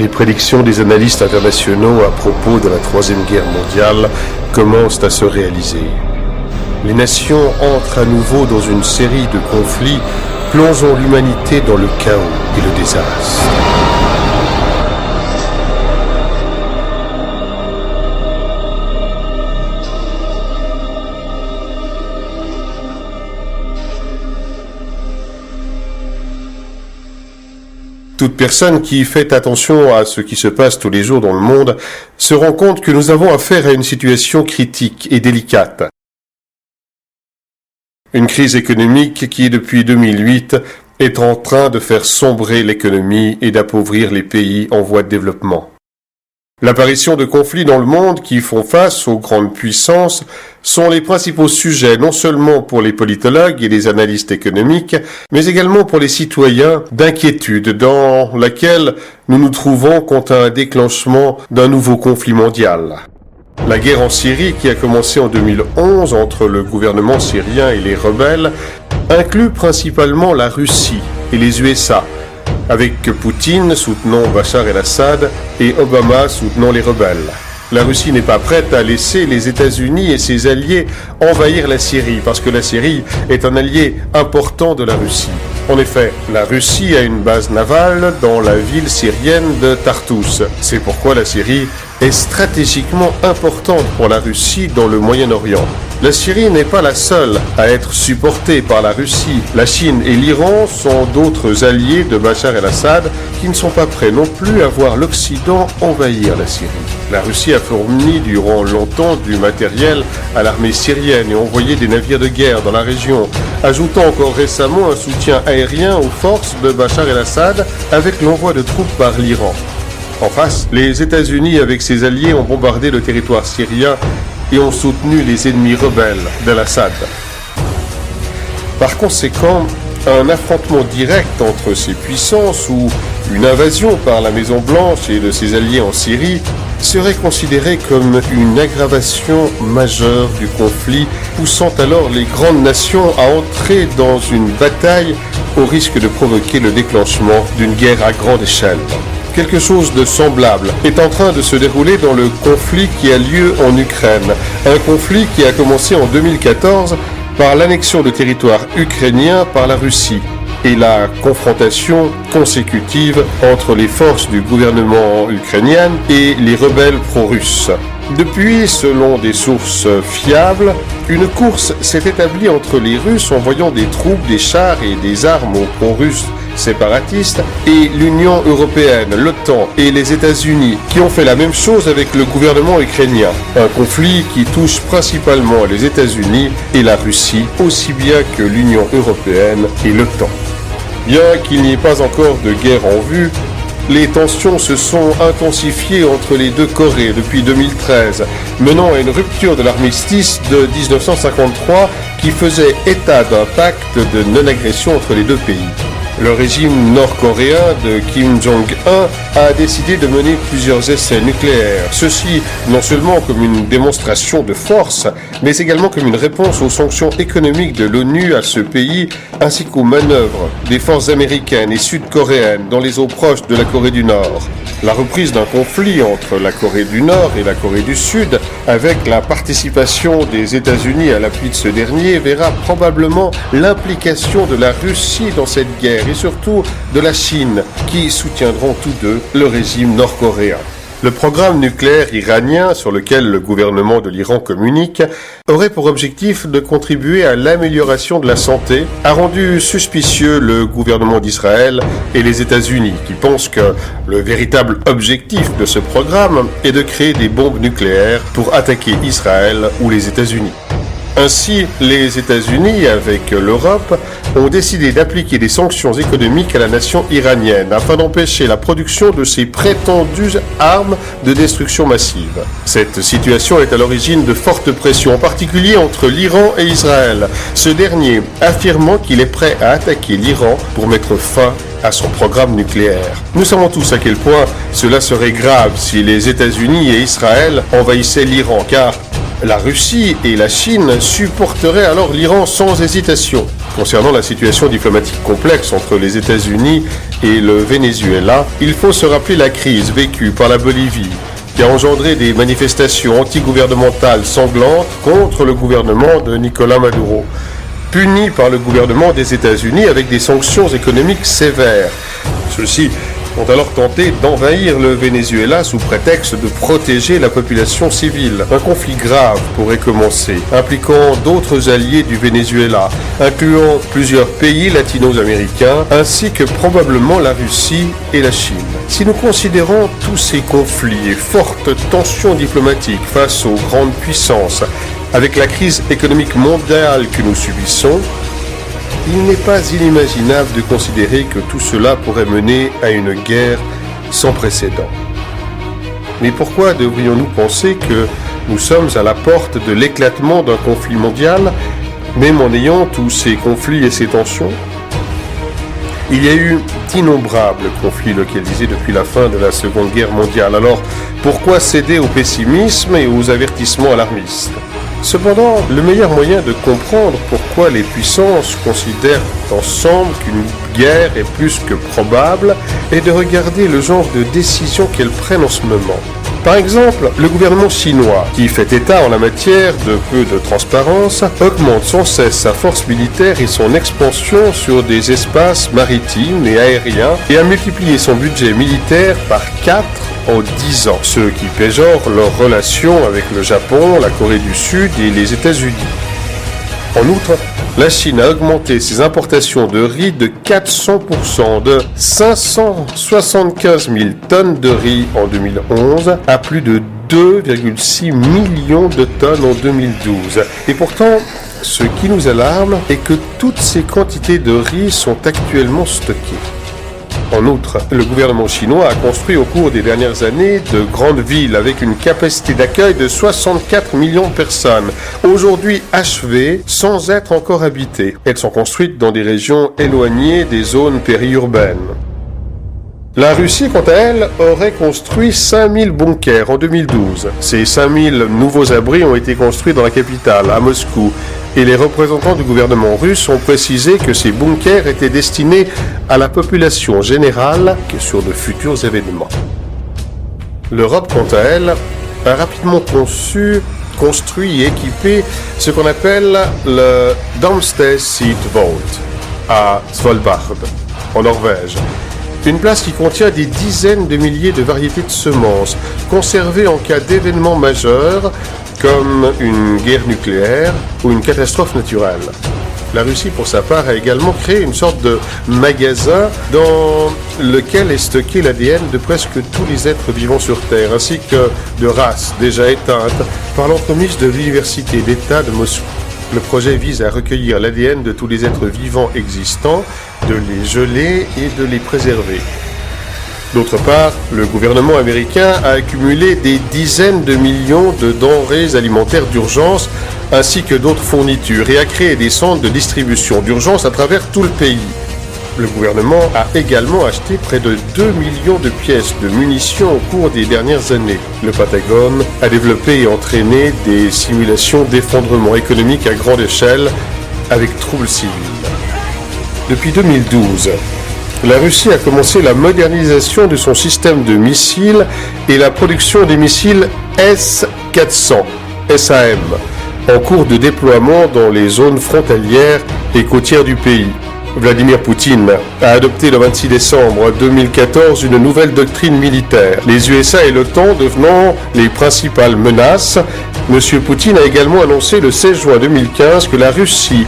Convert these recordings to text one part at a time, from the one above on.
Les prédictions des analystes internationaux à propos de la Troisième Guerre mondiale commencent à se réaliser. Les nations entrent à nouveau dans une série de conflits, plongeant l'humanité dans le chaos et le désastre. Toute personne qui fait attention à ce qui se passe tous les jours dans le monde se rend compte que nous avons affaire à une situation critique et délicate. Une crise économique qui, depuis 2008, est en train de faire sombrer l'économie et d'appauvrir les pays en voie de développement. L'apparition de conflits dans le monde qui font face aux grandes puissances sont les principaux sujets non seulement pour les politologues et les analystes économiques, mais également pour les citoyens d'inquiétude dans laquelle nous nous trouvons quant à un déclenchement d'un nouveau conflit mondial. La guerre en Syrie, qui a commencé en 2011 entre le gouvernement syrien et les rebelles, inclut principalement la Russie et les USA, avec Poutine soutenant Bachar el-Assad et Obama soutenant les rebelles. La Russie n'est pas prête à laisser les États-Unis et ses alliés envahir la Syrie, parce que la Syrie est un allié important de la Russie. En effet, la Russie a une base navale dans la ville syrienne de Tartous. C'est pourquoi la Syrie est stratégiquement importante pour la Russie dans le Moyen-Orient. La Syrie n'est pas la seule à être supportée par la Russie. La Chine et l'Iran sont d'autres alliés de Bachar el-Assad qui ne sont pas prêts non plus à voir l'Occident envahir la Syrie. La Russie a fourni durant longtemps du matériel à l'armée syrienne et envoyé des navires de guerre dans la région, ajoutant encore récemment un soutien aérien aux forces de Bachar el-Assad avec l'envoi de troupes par l'Iran. En face, les États-Unis avec ses alliés ont bombardé le territoire syrien et ont soutenu les ennemis rebelles d'Al-Assad. Par conséquent, un affrontement direct entre ces puissances ou une invasion par la Maison-Blanche et de ses alliés en Syrie serait considéré comme une aggravation majeure du conflit, poussant alors les grandes nations à entrer dans une bataille au risque de provoquer le déclenchement d'une guerre à grande échelle. Quelque chose de semblable est en train de se dérouler dans le conflit qui a lieu en Ukraine. Un conflit qui a commencé en 2014 par l'annexion de territoires ukrainiens par la Russie et la confrontation consécutive entre les forces du gouvernement ukrainien et les rebelles pro-russes. Depuis, selon des sources fiables, une course s'est établie entre les Russes envoyant des troupes, des chars et des armes aux pro-russes séparatistes et l'Union européenne, l'OTAN et les États-Unis qui ont fait la même chose avec le gouvernement ukrainien. Un conflit qui touche principalement les États-Unis et la Russie, aussi bien que l'Union européenne et l'OTAN. Bien qu'il n'y ait pas encore de guerre en vue, les tensions se sont intensifiées entre les deux Corées depuis 2013, menant à une rupture de l'armistice de 1953 qui faisait état d'un pacte de non-agression entre les deux pays. Le régime nord-coréen de Kim Jong-un a décidé de mener plusieurs essais nucléaires. Ceci non seulement comme une démonstration de force, mais également comme une réponse aux sanctions économiques de l'ONU à ce pays, ainsi qu'aux manœuvres des forces américaines et sud-coréennes dans les eaux proches de la Corée du Nord. La reprise d'un conflit entre la Corée du Nord et la Corée du Sud, avec la participation des États-Unis à l'appui de ce dernier, verra probablement l'implication de la Russie dans cette guerre et surtout de la Chine, qui soutiendront tous deux le régime nord-coréen. Le programme nucléaire iranien, sur lequel le gouvernement de l'Iran communique, aurait pour objectif de contribuer à l'amélioration de la santé, a rendu suspicieux le gouvernement d'Israël et les États-Unis, qui pensent que le véritable objectif de ce programme est de créer des bombes nucléaires pour attaquer Israël ou les États-Unis. Ainsi, les États-Unis, avec l'Europe, ont décidé d'appliquer des sanctions économiques à la nation iranienne afin d'empêcher la production de ces prétendues armes de destruction massive. Cette situation est à l'origine de fortes pressions, en particulier entre l'Iran et Israël, ce dernier affirmant qu'il est prêt à attaquer l'Iran pour mettre fin à son programme nucléaire. Nous savons tous à quel point cela serait grave si les États-Unis et Israël envahissaient l'Iran, car la Russie et la Chine supporteraient alors l'Iran sans hésitation. Concernant la situation diplomatique complexe entre les États-Unis et le Venezuela, il faut se rappeler la crise vécue par la Bolivie, qui a engendré des manifestations antigouvernementales sanglantes contre le gouvernement de Nicolás Maduro, puni par le gouvernement des États-Unis avec des sanctions économiques sévères. Ceux-ci ont alors tenté d'envahir le Venezuela sous prétexte de protéger la population civile. Un conflit grave pourrait commencer, impliquant d'autres alliés du Venezuela, incluant plusieurs pays latino-américains, ainsi que probablement la Russie et la Chine. Si nous considérons tous ces conflits et fortes tensions diplomatiques face aux grandes puissances, avec la crise économique mondiale que nous subissons, il n'est pas inimaginable de considérer que tout cela pourrait mener à une guerre sans précédent. Mais pourquoi devrions-nous penser que nous sommes à la porte de l'éclatement d'un conflit mondial, même en ayant tous ces conflits et ces tensions ? Il y a eu d'innombrables conflits localisés depuis la fin de la Seconde Guerre mondiale. Alors, pourquoi céder au pessimisme et aux avertissements alarmistes ? Cependant, le meilleur moyen de comprendre pourquoi les puissances considèrent ensemble qu'une guerre est plus que probable est de regarder le genre de décisions qu'elles prennent en ce moment. Par exemple, le gouvernement chinois, qui fait état en la matière de peu de transparence, augmente sans cesse sa force militaire et son expansion sur des espaces maritimes et aériens et a multiplié son budget militaire par 4 en 10 ans, ce qui péjore leurs relations avec le Japon, la Corée du Sud et les États-Unis. En outre, la Chine a augmenté ses importations de riz de 400%, de 575 000 tonnes de riz en 2011 à plus de 2,6 millions de tonnes en 2012. Et pourtant, ce qui nous alarme est que toutes ces quantités de riz sont actuellement stockées. En outre, le gouvernement chinois a construit au cours des dernières années de grandes villes avec une capacité d'accueil de 64 millions de personnes, aujourd'hui achevées sans être encore habitées. Elles sont construites dans des régions éloignées des zones périurbaines. La Russie, quant à elle, aurait construit 5000 bunkers en 2012. Ces 5000 nouveaux abris ont été construits dans la capitale, à Moscou, et les représentants du gouvernement russe ont précisé que ces bunkers étaient destinés à la population générale que sur de futurs événements. L'Europe, quant à elle, a rapidement construit et équipé ce qu'on appelle le Domesday Seed Vault à Svalbard, en Norvège. Une place qui contient des dizaines de milliers de variétés de semences, conservées en cas d'événements majeurs, comme une guerre nucléaire ou une catastrophe naturelle. La Russie, pour sa part, a également créé une sorte de magasin dans lequel est stocké l'ADN de presque tous les êtres vivants sur Terre, ainsi que de races déjà éteintes par l'entremise de l'Université d'État de Moscou. Le projet vise à recueillir l'ADN de tous les êtres vivants existants, de les geler et de les préserver. D'autre part, le gouvernement américain a accumulé des dizaines de millions de denrées alimentaires d'urgence ainsi que d'autres fournitures et a créé des centres de distribution d'urgence à travers tout le pays. Le gouvernement a également acheté près de 2 millions de pièces de munitions au cours des dernières années. Le Pentagone a développé et entraîné des simulations d'effondrement économique à grande échelle avec troubles civils. Depuis 2012, la Russie a commencé la modernisation de son système de missiles et la production des missiles S-400, SAM, en cours de déploiement dans les zones frontalières et côtières du pays. Vladimir Poutine a adopté le 26 décembre 2014 une nouvelle doctrine militaire. Les USA et l'OTAN devenant les principales menaces, M. Poutine a également annoncé le 16 juin 2015 que la Russie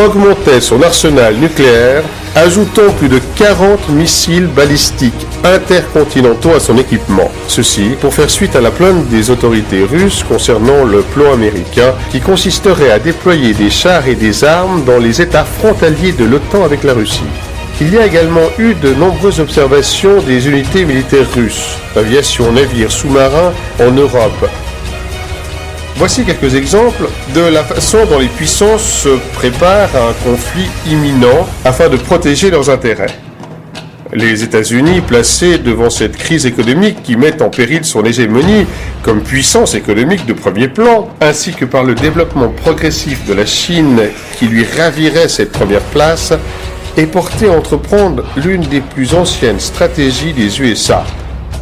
augmentait son arsenal nucléaire, ajoutant plus de 40 missiles balistiques intercontinentaux à son équipement. Ceci pour faire suite à la plainte des autorités russes concernant le plan américain qui consisterait à déployer des chars et des armes dans les États frontaliers de l'OTAN avec la Russie. Il y a également eu de nombreuses observations des unités militaires russes, aviation, navires, sous-marins en Europe. Voici quelques exemples de la façon dont les puissances se préparent à un conflit imminent afin de protéger leurs intérêts. Les États-Unis, placés devant cette crise économique qui met en péril son hégémonie comme puissance économique de premier plan, ainsi que par le développement progressif de la Chine qui lui ravirait cette première place, est porté à entreprendre l'une des plus anciennes stratégies des USA,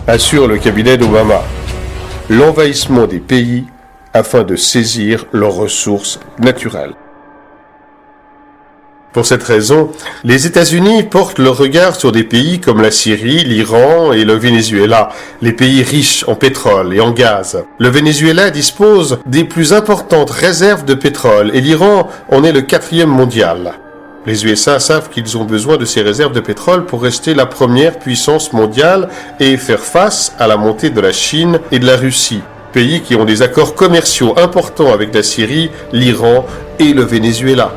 assure le cabinet d'Obama, l'envahissement des pays afin de saisir leurs ressources naturelles. Pour cette raison, les États-Unis portent leur regard sur des pays comme la Syrie, l'Iran et le Venezuela, les pays riches en pétrole et en gaz. Le Venezuela dispose des plus importantes réserves de pétrole et l'Iran en est le 4e mondial. Les USA savent qu'ils ont besoin de ces réserves de pétrole pour rester la première puissance mondiale et faire face à la montée de la Chine et de la Russie, pays qui ont des accords commerciaux importants avec la Syrie, l'Iran et le Venezuela.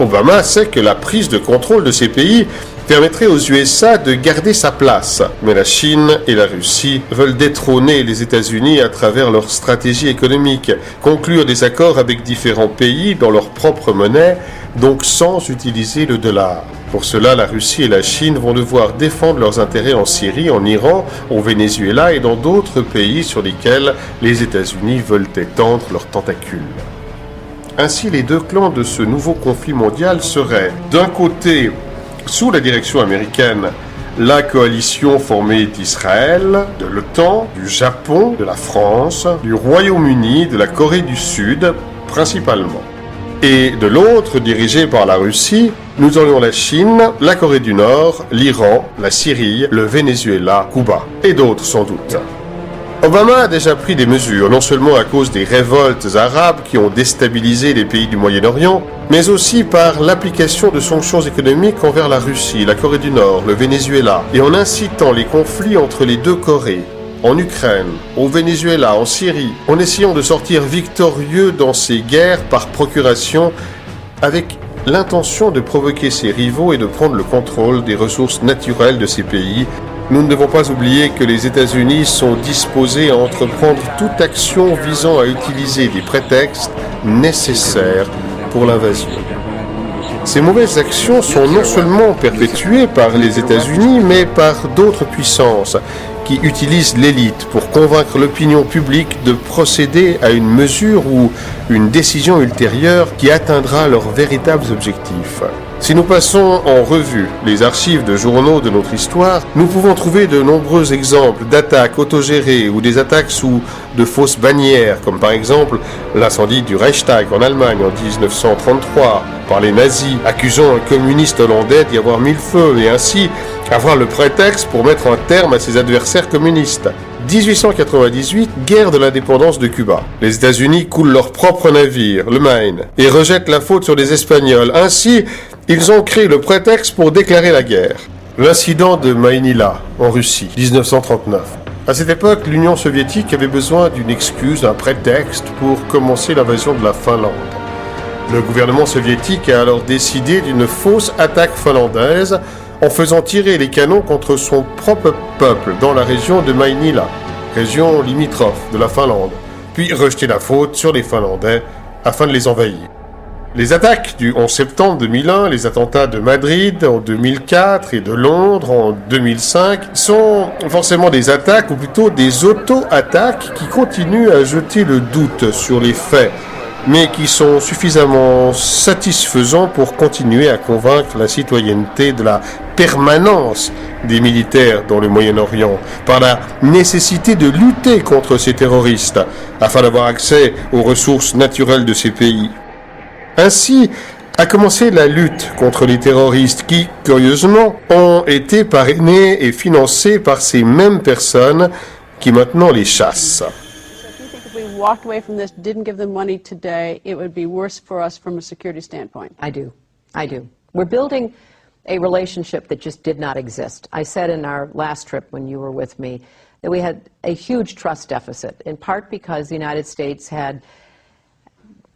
Obama sait que la prise de contrôle de ces pays permettrait aux USA de garder sa place. Mais la Chine et la Russie veulent détrôner les États-Unis à travers leur stratégie économique, conclure des accords avec différents pays dans leur propre monnaie, donc sans utiliser le dollar. Pour cela, la Russie et la Chine vont devoir défendre leurs intérêts en Syrie, en Iran, au Venezuela et dans d'autres pays sur lesquels les États-Unis veulent étendre leurs tentacules. Ainsi, les deux clans de ce nouveau conflit mondial seraient, d'un côté, sous la direction américaine, la coalition formée d'Israël, de l'OTAN, du Japon, de la France, du Royaume-Uni, de la Corée du Sud, principalement. Et de l'autre, dirigée par la Russie, nous aurions la Chine, la Corée du Nord, l'Iran, la Syrie, le Venezuela, Cuba, et d'autres sans doute. Obama a déjà pris des mesures, non seulement à cause des révoltes arabes qui ont déstabilisé les pays du Moyen-Orient, mais aussi par l'application de sanctions économiques envers la Russie, la Corée du Nord, le Venezuela, et en incitant les conflits entre les deux Corées, en Ukraine, au Venezuela, en Syrie, en essayant de sortir victorieux dans ces guerres par procuration, avec l'intention de provoquer ses rivaux et de prendre le contrôle des ressources naturelles de ces pays. Nous ne devons pas oublier que les États-Unis sont disposés à entreprendre toute action visant à utiliser des prétextes nécessaires pour l'invasion. Ces mauvaises actions sont non seulement perpétuées par les États-Unis, mais par d'autres puissances qui utilisent l'élite pour convaincre l'opinion publique de procéder à une mesure ou une décision ultérieure qui atteindra leurs véritables objectifs. Si nous passons en revue les archives de journaux de notre histoire, nous pouvons trouver de nombreux exemples d'attaques autogérées ou des attaques sous de fausses bannières, comme par exemple l'incendie du Reichstag en Allemagne en 1933 par les nazis, accusant un communiste hollandais d'y avoir mis le feu et ainsi avoir le prétexte pour mettre un terme à ses adversaires communistes. 1898, guerre de l'indépendance de Cuba. Les États-Unis coulent leur propre navire, le Maine, et rejettent la faute sur les Espagnols. Ainsi, ils ont créé le prétexte pour déclarer la guerre. L'incident de Maïnila, en Russie, 1939. À cette époque, l'Union soviétique avait besoin d'une excuse, d'un prétexte pour commencer l'invasion de la Finlande. Le gouvernement soviétique a alors décidé d'une fausse attaque finlandaise en faisant tirer les canons contre son propre peuple dans la région de Maïnila, région limitrophe de la Finlande, puis rejeter la faute sur les Finlandais afin de les envahir. Les attaques du 11 septembre 2001, les attentats de Madrid en 2004 et de Londres en 2005 sont forcément des attaques, ou plutôt des auto-attaques qui continuent à jeter le doute sur les faits, mais qui sont suffisamment satisfaisants pour continuer à convaincre la citoyenneté de la permanence des militaires dans le Moyen-Orient, par la nécessité de lutter contre ces terroristes, afin d'avoir accès aux ressources naturelles de ces pays. Ainsi a commencé la lutte contre les terroristes qui, curieusement, ont été parrainés et financés par ces mêmes personnes qui maintenant les chassent. Walked away from this, didn't give them money today, it would be worse for us from a security standpoint. I do. We're building a relationship that just did not exist. I said in our last trip when you were with me that we had a huge trust deficit, in part because the United States had,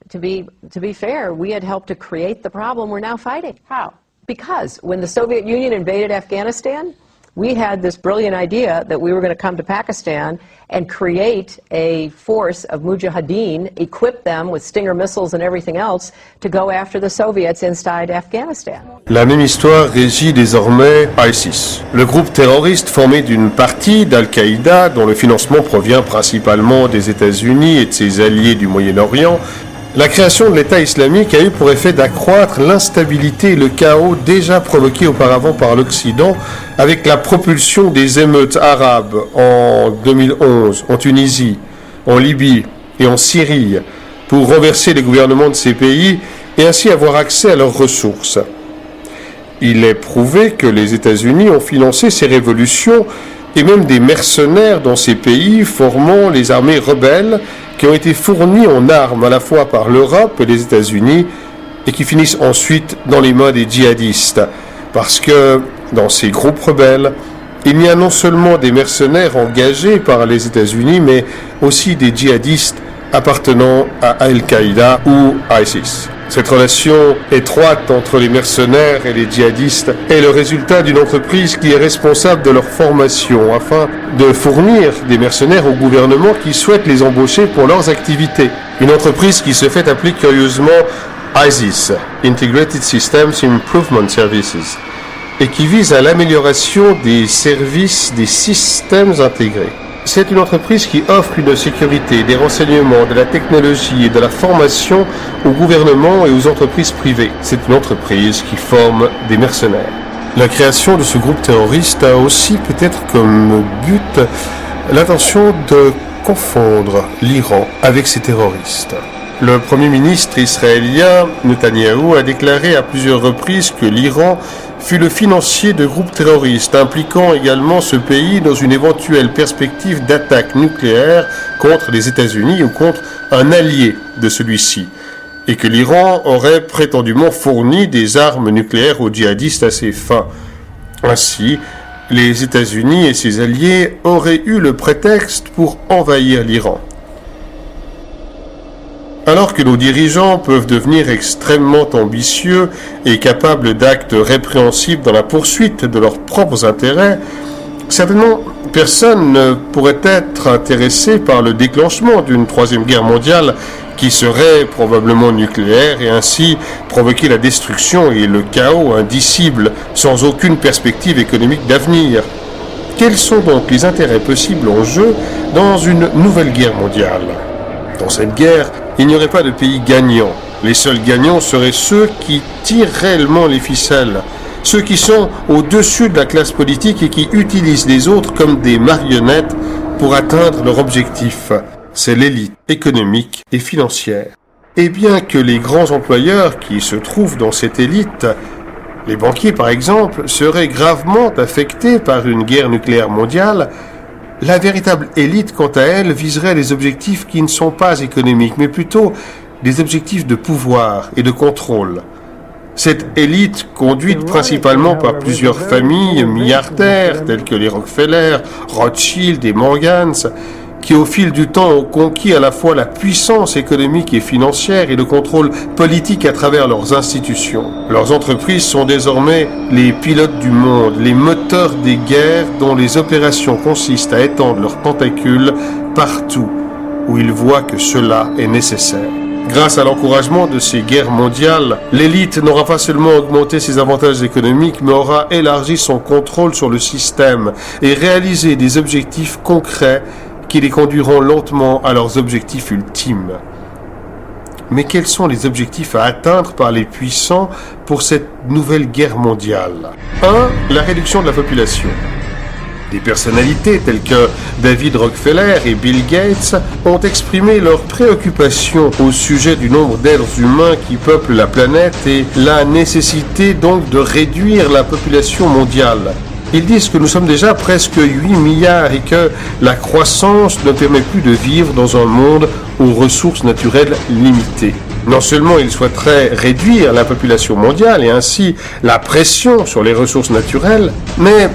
to be fair, we had helped to create the problem we're now fighting. How? Because when the Soviet Union invaded Afghanistan, we had this brilliant idea that we were going to come to Pakistan and create a force of mujahideen, equip them with Stinger missiles and everything else to go after the Soviets inside Afghanistan. La même histoire régit désormais ISIS, le groupe terroriste formé d'une partie d'Al-Qaïda dont le financement provient principalement des États-Unis et de ses alliés du Moyen-Orient. La création de l'État islamique a eu pour effet d'accroître l'instabilité et le chaos déjà provoqués auparavant par l'Occident avec la propulsion des émeutes arabes en 2011 en Tunisie, en Libye et en Syrie pour renverser les gouvernements de ces pays et ainsi avoir accès à leurs ressources. Il est prouvé que les États-Unis ont financé ces révolutions et même des mercenaires dans ces pays formant les armées rebelles qui ont été fournis en armes à la fois par l'Europe et les États-Unis et qui finissent ensuite dans les mains des djihadistes. Parce que dans ces groupes rebelles, il y a non seulement des mercenaires engagés par les États-Unis, mais aussi des djihadistes appartenant à Al-Qaïda ou ISIS. Cette relation étroite entre les mercenaires et les djihadistes est le résultat d'une entreprise qui est responsable de leur formation afin de fournir des mercenaires au gouvernement qui souhaite les embaucher pour leurs activités. Une entreprise qui se fait appeler curieusement ISIS, Integrated Systems Improvement Services, et qui vise à l'amélioration des services des systèmes intégrés. C'est une entreprise qui offre une sécurité, des renseignements, de la technologie et de la formation au gouvernement et aux entreprises privées. C'est une entreprise qui forme des mercenaires. La création de ce groupe terroriste a aussi peut-être comme but l'intention de confondre l'Iran avec ses terroristes. Le Premier ministre israélien Netanyahou a déclaré à plusieurs reprises que l'Iran fut le financier de groupes terroristes, impliquant également ce pays dans une éventuelle perspective d'attaque nucléaire contre les États-Unis ou contre un allié de celui-ci, et que l'Iran aurait prétendument fourni des armes nucléaires aux djihadistes à ses fins. Ainsi, les États-Unis et ses alliés auraient eu le prétexte pour envahir l'Iran. Alors que nos dirigeants peuvent devenir extrêmement ambitieux et capables d'actes répréhensibles dans la poursuite de leurs propres intérêts, certainement personne ne pourrait être intéressé par le déclenchement d'une troisième guerre mondiale qui serait probablement nucléaire et ainsi provoquer la destruction et le chaos indicible sans aucune perspective économique d'avenir. Quels sont donc les intérêts possibles en jeu dans une nouvelle guerre mondiale ? Dans cette guerre, il n'y aurait pas de pays gagnants. Les seuls gagnants seraient ceux qui tirent réellement les ficelles, ceux qui sont au-dessus de la classe politique et qui utilisent les autres comme des marionnettes pour atteindre leur objectif. C'est l'élite économique et financière. Et bien que les grands employeurs qui se trouvent dans cette élite, les banquiers par exemple, seraient gravement affectés par une guerre nucléaire mondiale, la véritable élite, quant à elle, viserait des objectifs qui ne sont pas économiques, mais plutôt des objectifs de pouvoir et de contrôle. Cette élite, conduite principalement par plusieurs familles milliardaires, telles que les Rockefeller, Rothschild et Morgans, qui au fil du temps ont conquis à la fois la puissance économique et financière et le contrôle politique à travers leurs institutions. Leurs entreprises sont désormais les pilotes du monde, les moteurs des guerres dont les opérations consistent à étendre leurs tentacules partout où ils voient que cela est nécessaire. Grâce à l'encouragement de ces guerres mondiales, l'élite n'aura pas seulement augmenté ses avantages économiques, mais aura élargi son contrôle sur le système et réalisé des objectifs concrets qui les conduiront lentement à leurs objectifs ultimes. Mais quels sont les objectifs à atteindre par les puissants pour cette nouvelle guerre mondiale ? 1. La réduction de la population. Des personnalités telles que David Rockefeller et Bill Gates ont exprimé leurs préoccupations au sujet du nombre d'êtres humains qui peuplent la planète et la nécessité donc de réduire la population mondiale. Ils disent que nous sommes déjà presque 8 milliards et que la croissance ne permet plus de vivre dans un monde aux ressources naturelles limitées. Non seulement ils souhaiteraient réduire la population mondiale et ainsi la pression sur les ressources naturelles, mais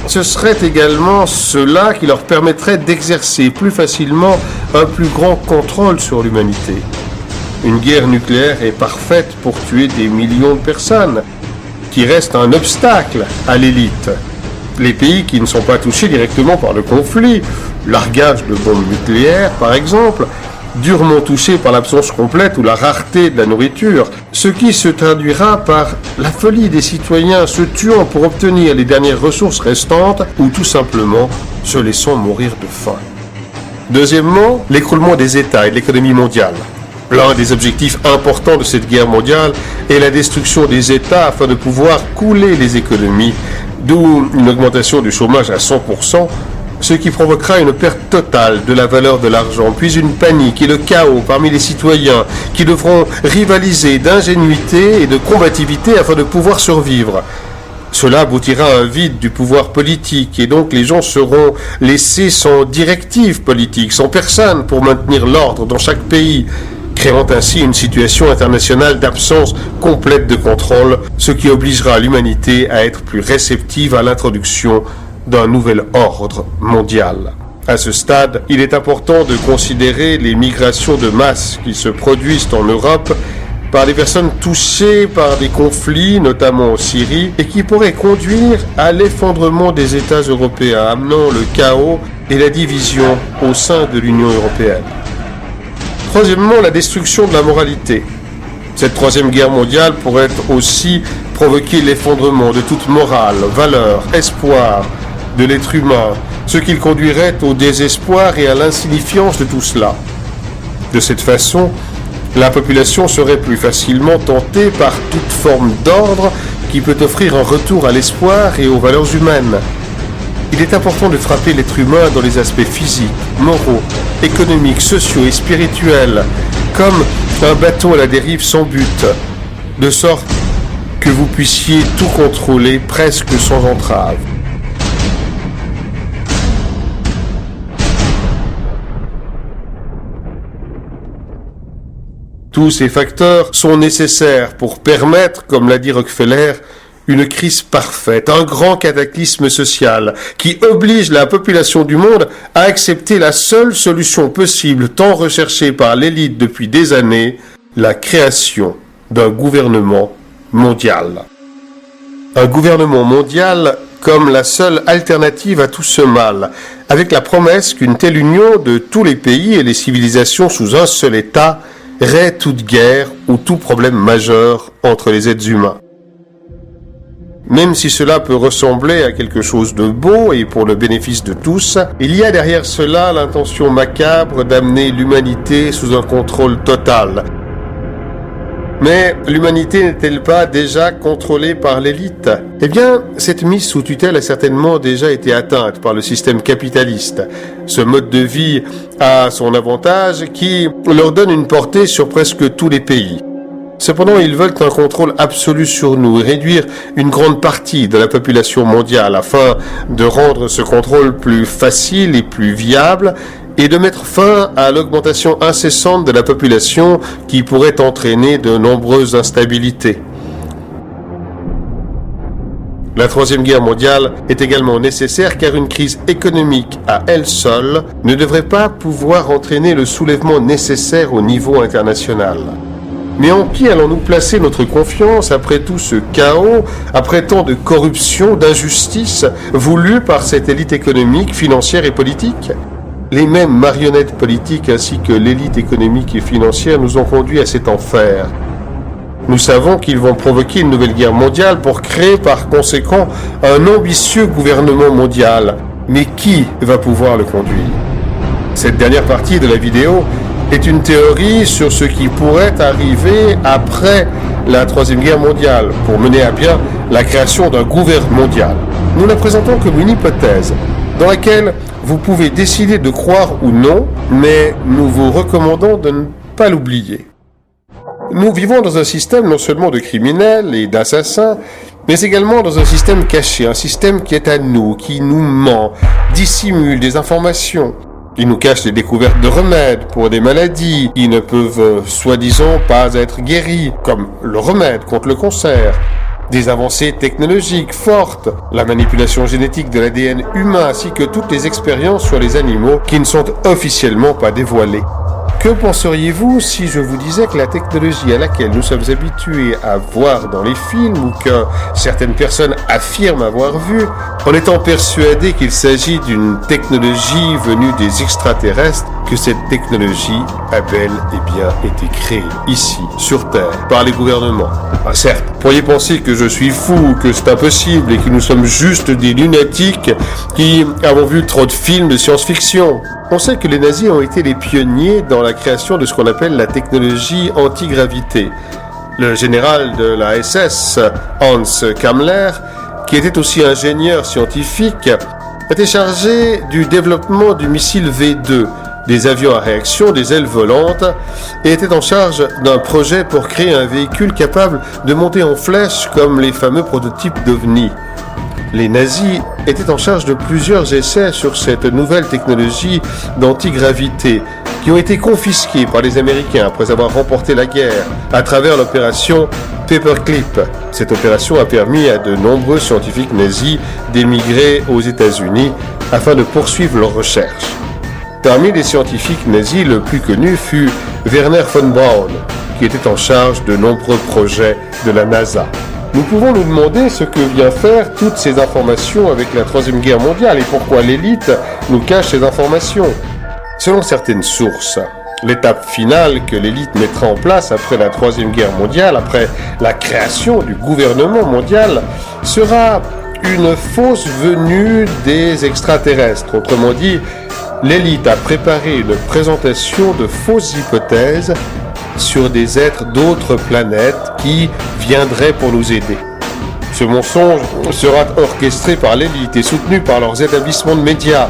ce serait également cela qui leur permettrait d'exercer plus facilement un plus grand contrôle sur l'humanité. Une guerre nucléaire est parfaite pour tuer des millions de personnes, qui reste un obstacle à l'élite. Les pays qui ne sont pas touchés directement par le conflit, largage de bombes nucléaires par exemple, durement touchés par l'absence complète ou la rareté de la nourriture, ce qui se traduira par la folie des citoyens se tuant pour obtenir les dernières ressources restantes ou tout simplement se laissant mourir de faim. Deuxièmement, l'écroulement des États et de l'économie mondiale. L'un des objectifs importants de cette guerre mondiale est la destruction des États afin de pouvoir couler les économies, d'où une augmentation du chômage à 100%, ce qui provoquera une perte totale de la valeur de l'argent, puis une panique et le chaos parmi les citoyens qui devront rivaliser d'ingénuité et de combativité afin de pouvoir survivre. Cela aboutira à un vide du pouvoir politique et donc les gens seront laissés sans directive politique, sans personne pour maintenir l'ordre dans chaque pays, créant ainsi une situation internationale d'absence complète de contrôle, ce qui obligera l'humanité à être plus réceptive à l'introduction d'un nouvel ordre mondial. À ce stade, il est important de considérer les migrations de masse qui se produisent en Europe par des personnes touchées par des conflits, notamment en Syrie, et qui pourraient conduire à l'effondrement des États européens, amenant le chaos et la division au sein de l'Union européenne. Troisièmement, la destruction de la moralité. Cette troisième guerre mondiale pourrait aussi provoquer l'effondrement de toute morale, valeur, espoir de l'être humain, ce qui le conduirait au désespoir et à l'insignifiance de tout cela. De cette façon, la population serait plus facilement tentée par toute forme d'ordre qui peut offrir un retour à l'espoir et aux valeurs humaines. Il est important de frapper l'être humain dans les aspects physiques, moraux, économiques, sociaux et spirituels, comme un bateau à la dérive sans but, de sorte que vous puissiez tout contrôler presque sans entrave. Tous ces facteurs sont nécessaires pour permettre, comme l'a dit Rockefeller, une crise parfaite, un grand cataclysme social qui oblige la population du monde à accepter la seule solution possible tant recherchée par l'élite depuis des années, la création d'un gouvernement mondial. Un gouvernement mondial comme la seule alternative à tout ce mal, avec la promesse qu'une telle union de tous les pays et les civilisations sous un seul État raie toute guerre ou tout problème majeur entre les êtres humains. Même si cela peut ressembler à quelque chose de beau et pour le bénéfice de tous, il y a derrière cela l'intention macabre d'amener l'humanité sous un contrôle total. Mais l'humanité n'est-elle pas déjà contrôlée par l'élite ? Eh bien, cette mise sous tutelle a certainement déjà été atteinte par le système capitaliste. Ce mode de vie a son avantage qui leur donne une portée sur presque tous les pays. Cependant, ils veulent un contrôle absolu sur nous et réduire une grande partie de la population mondiale afin de rendre ce contrôle plus facile et plus viable et de mettre fin à l'augmentation incessante de la population qui pourrait entraîner de nombreuses instabilités. La Troisième Guerre mondiale est également nécessaire car une crise économique à elle seule ne devrait pas pouvoir entraîner le soulèvement nécessaire au niveau international. Mais en qui allons-nous placer notre confiance après tout ce chaos, après tant de corruption, d'injustice voulue par cette élite économique, financière et politique ? Les mêmes marionnettes politiques ainsi que l'élite économique et financière nous ont conduits à cet enfer. Nous savons qu'ils vont provoquer une nouvelle guerre mondiale pour créer par conséquent un ambitieux gouvernement mondial. Mais qui va pouvoir le conduire ? Cette dernière partie de la vidéo est une théorie sur ce qui pourrait arriver après la Troisième Guerre mondiale pour mener à bien la création d'un gouvernement mondial. Nous la présentons comme une hypothèse dans laquelle vous pouvez décider de croire ou non, mais nous vous recommandons de ne pas l'oublier. Nous vivons dans un système non seulement de criminels et d'assassins, mais également dans un système caché, un système qui est à nous, qui nous ment, dissimule des informations. Il nous cache les découvertes de remèdes pour des maladies qui ne peuvent soi-disant pas être guéries, comme le remède contre le cancer. Des avancées technologiques fortes, la manipulation génétique de l'ADN humain ainsi que toutes les expériences sur les animaux qui ne sont officiellement pas dévoilées. Que penseriez-vous si je vous disais que la technologie à laquelle nous sommes habitués à voir dans les films ou que certaines personnes affirment avoir vu, en étant persuadées qu'il s'agit d'une technologie venue des extraterrestres, que cette technologie a bel et bien été créée ici, sur Terre, par les gouvernements. Ah, certes, vous pourriez penser que je suis fou, que c'est impossible et que nous sommes juste des lunatiques qui avons vu trop de films de science-fiction. On sait que les nazis ont été les pionniers dans la création de ce qu'on appelle la technologie antigravité. Le général de la SS, Hans Kammler, qui était aussi ingénieur scientifique, était chargé du développement du missile V2, des avions à réaction, des ailes volantes, et était en charge d'un projet pour créer un véhicule capable de monter en flèche comme les fameux prototypes d'OVNI. Les nazis étaient en charge de plusieurs essais sur cette nouvelle technologie d'antigravité qui ont été confisqués par les Américains après avoir remporté la guerre à travers l'opération Paperclip. Cette opération a permis à de nombreux scientifiques nazis d'émigrer aux États-Unis afin de poursuivre leurs recherches. Parmi les scientifiques nazis, le plus connu fut Wernher von Braun, qui était en charge de nombreux projets de la NASA. Nous pouvons nous demander ce que vient faire toutes ces informations avec la Troisième Guerre mondiale et pourquoi l'élite nous cache ces informations. Selon certaines sources, l'étape finale que l'élite mettra en place après la Troisième Guerre mondiale, après la création du gouvernement mondial, sera une fausse venue des extraterrestres. Autrement dit, l'élite a préparé une présentation de fausses hypothèses sur des êtres d'autres planètes qui viendraient pour nous aider. Ce mensonge sera orchestré par l'élite et soutenu par leurs établissements de médias.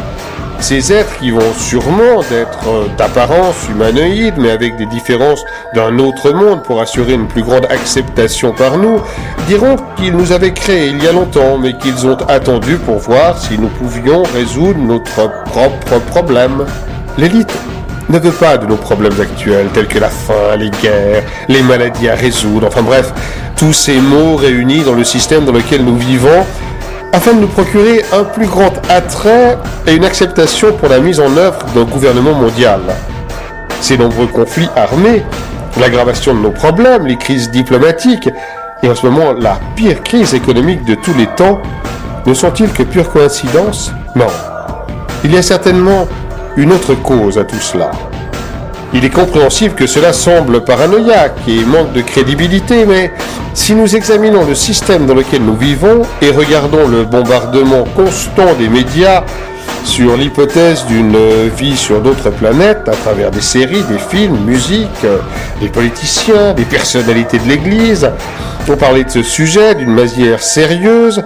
Ces êtres qui vont sûrement être d'apparence humanoïde, mais avec des différences d'un autre monde pour assurer une plus grande acceptation par nous, diront qu'ils nous avaient créés il y a longtemps, mais qu'ils ont attendu pour voir si nous pouvions résoudre notre propre problème. L'élite ne veut pas de nos problèmes actuels, tels que la faim, les guerres, les maladies à résoudre, enfin bref, tous ces maux réunis dans le système dans lequel nous vivons, afin de nous procurer un plus grand attrait et une acceptation pour la mise en œuvre d'un gouvernement mondial. Ces nombreux conflits armés, l'aggravation de nos problèmes, les crises diplomatiques, et en ce moment la pire crise économique de tous les temps, ne sont-ils que pure coïncidence? Non. Il y a certainement une autre cause à tout cela. Il est compréhensible que cela semble paranoïaque et manque de crédibilité, mais si nous examinons le système dans lequel nous vivons et regardons le bombardement constant des médias sur l'hypothèse d'une vie sur d'autres planètes à travers des séries, des films, musique, des politiciens, des personnalités de l'Église, pour parler de ce sujet d'une manière sérieuse,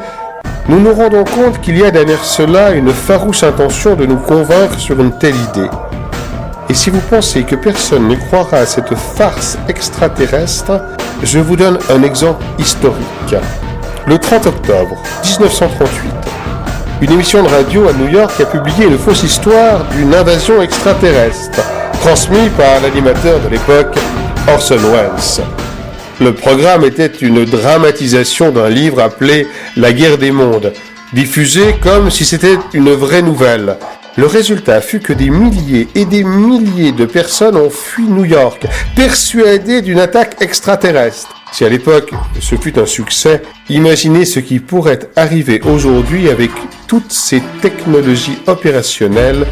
nous nous rendons compte qu'il y a derrière cela une farouche intention de nous convaincre sur une telle idée. Et si vous pensez que personne ne croira à cette farce extraterrestre, je vous donne un exemple historique. Le 30 octobre 1938, une émission de radio à New York a publié une fausse histoire d'une invasion extraterrestre, transmise par l'animateur de l'époque, Orson Welles. Le programme était une dramatisation d'un livre appelé « La guerre des mondes », diffusé comme si c'était une vraie nouvelle. Le résultat fut que des milliers et des milliers de personnes ont fui New York, persuadées d'une attaque extraterrestre. Si à l'époque ce fut un succès, imaginez ce qui pourrait arriver aujourd'hui avec toutes ces technologies opérationnelles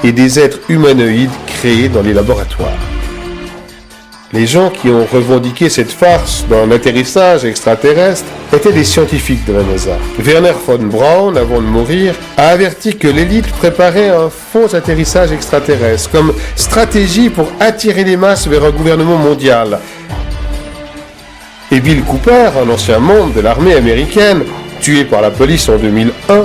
et des êtres humanoïdes créés dans les laboratoires. Les gens qui ont revendiqué cette farce d'un atterrissage extraterrestre étaient des scientifiques de la NASA. Wernher von Braun, avant de mourir, a averti que l'élite préparait un faux atterrissage extraterrestre comme stratégie pour attirer les masses vers un gouvernement mondial. Et Bill Cooper, un ancien membre de l'armée américaine, tué par la police en 2001,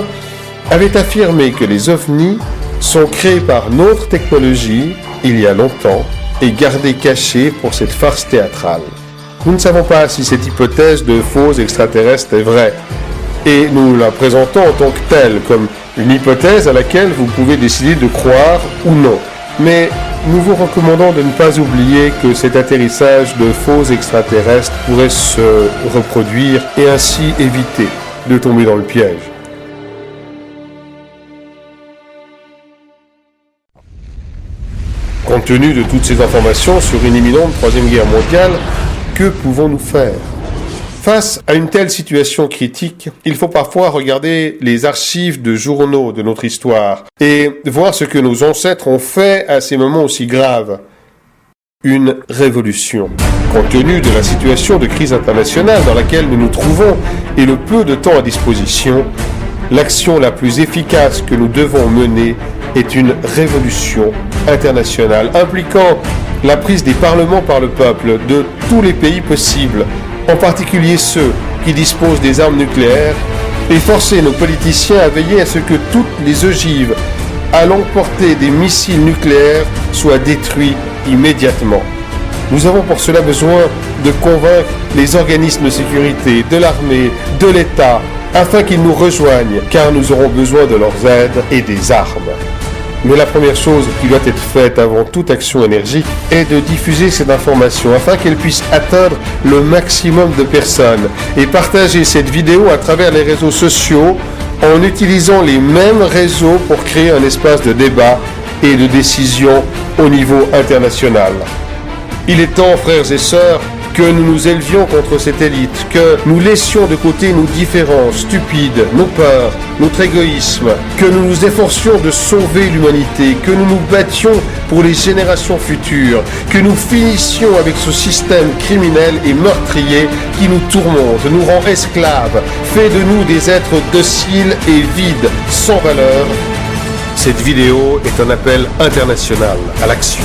avait affirmé que les ovnis sont créés par notre technologie, il y a longtemps, et gardés cachés pour cette farce théâtrale. Nous ne savons pas si cette hypothèse de faux extraterrestres est vraie, et nous la présentons en tant que telle, comme une hypothèse à laquelle vous pouvez décider de croire ou non. Mais nous vous recommandons de ne pas oublier que cet atterrissage de faux extraterrestres pourrait se reproduire et ainsi éviter de tomber dans le piège. Compte tenu de toutes ces informations sur une imminente troisième guerre mondiale, que pouvons-nous faire ? Face à une telle situation critique, il faut parfois regarder les archives de journaux de notre histoire et voir ce que nos ancêtres ont fait à ces moments aussi graves. Une révolution. Compte tenu de la situation de crise internationale dans laquelle nous nous trouvons et le peu de temps à disposition, l'action la plus efficace que nous devons mener est une révolution internationale impliquant la prise des parlements par le peuple de tous les pays possibles, en particulier ceux qui disposent des armes nucléaires, et forcer nos politiciens à veiller à ce que toutes les ogives allant porter des missiles nucléaires soient détruits immédiatement. Nous avons pour cela besoin de convaincre les organismes de sécurité, de l'armée, de l'État, afin qu'ils nous rejoignent, car nous aurons besoin de leurs aides et des armes. Mais la première chose qui doit être faite avant toute action énergique est de diffuser cette information afin qu'elle puisse atteindre le maximum de personnes et partager cette vidéo à travers les réseaux sociaux en utilisant les mêmes réseaux pour créer un espace de débat et de décision au niveau international. Il est temps, frères et sœurs, que nous nous élevions contre cette élite, que nous laissions de côté nos différences stupides, nos peurs, notre égoïsme, que nous nous efforcions de sauver l'humanité, que nous nous battions pour les générations futures, que nous finissions avec ce système criminel et meurtrier qui nous tourmente, nous rend esclaves, fait de nous des êtres dociles et vides, sans valeur. Cette vidéo est un appel international à l'action.